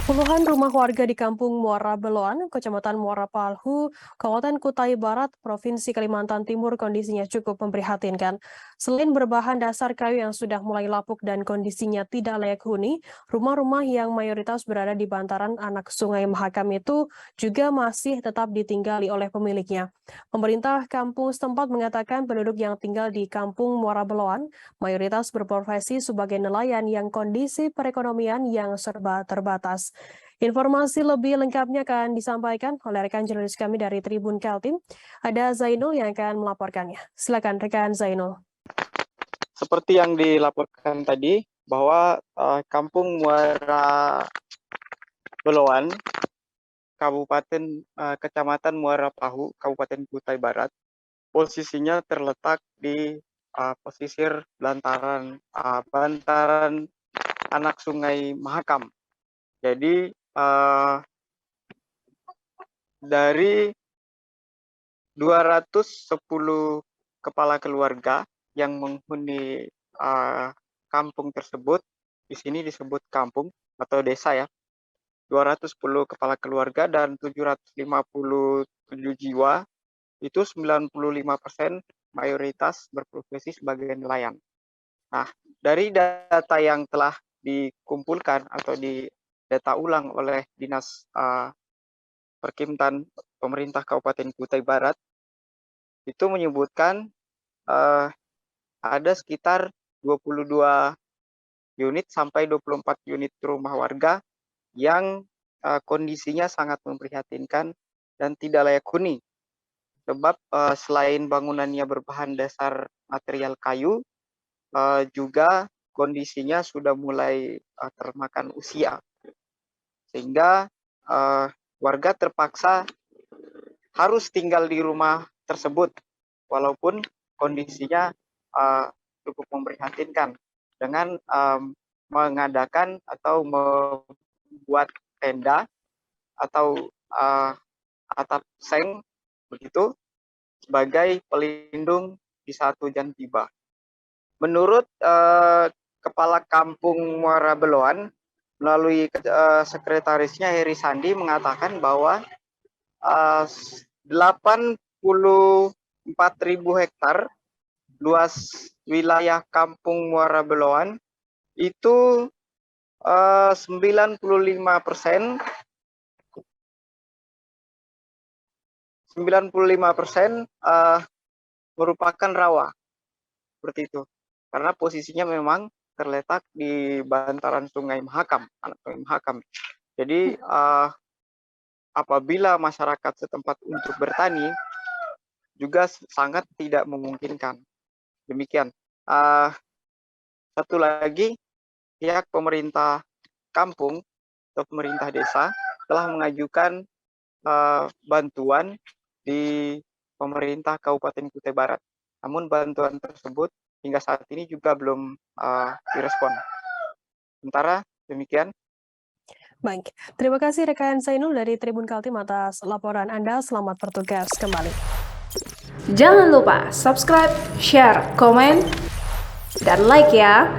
Puluhan rumah warga di Kampung Muara Beloan, Kecamatan Muara Palhu, Kabupaten Kutai Barat, Provinsi Kalimantan Timur kondisinya cukup memprihatinkan. Selain berbahan dasar kayu yang sudah mulai lapuk dan kondisinya tidak layak huni, rumah-rumah yang mayoritas berada di bantaran anak Sungai Mahakam itu juga masih tetap ditinggali oleh pemiliknya. Pemerintah kampung setempat mengatakan penduduk yang tinggal di Kampung Muara Beloan mayoritas berprofesi sebagai nelayan yang kondisi perekonomian yang serba terbatas. Informasi lebih lengkapnya akan disampaikan oleh rekan jurnalis kami dari Tribun Kaltim. Ada Zainul yang akan melaporkannya. Silakan rekan Zainul. Seperti yang dilaporkan tadi, bahwa Kampung Muara Beloan, Kecamatan Muara Pahu, Kabupaten Kutai Barat, posisinya terletak di pesisir bantaran anak Sungai Mahakam. Jadi dari 210 kepala keluarga yang menghuni kampung tersebut, di sini disebut kampung atau desa ya, 210 kepala keluarga dan 757 jiwa, itu 95% mayoritas berprofesi sebagai nelayan. Nah, dari data yang telah dikumpulkan atau didata ulang oleh Dinas Perkimtan Pemerintah Kabupaten Kutai Barat, itu menyebutkan ada sekitar 22 unit sampai 24 unit rumah warga yang kondisinya sangat memprihatinkan dan tidak layak huni. Sebab selain bangunannya berbahan dasar material kayu, juga kondisinya sudah mulai termakan usia. Sehingga warga terpaksa harus tinggal di rumah tersebut, walaupun kondisinya cukup memprihatinkan, dengan mengadakan atau membuat tenda atau atap seng begitu sebagai pelindung di saat hujan tiba. Menurut Kepala Kampung Muara Beloan, melalui sekretarisnya Heri Sandi, mengatakan bahwa 84.000 hektar luas wilayah Kampung Muara Beloan itu 95% merupakan rawa, seperti itu. Karena posisinya memang terletak di bantaran Sungai Mahakam, Sungai Mahakam. Jadi apabila masyarakat setempat untuk bertani juga sangat tidak memungkinkan. Demikian. Satu lagi, pihak pemerintah kampung atau pemerintah desa telah mengajukan bantuan di pemerintah Kabupaten Kutai Barat. Namun bantuan tersebut hingga saat ini juga belum direspon. Sementara demikian. Baik, terima kasih rekan Zainul dari Tribun Kaltim atas laporan Anda. Selamat bertugas kembali. Jangan lupa subscribe, share, komen, dan like ya.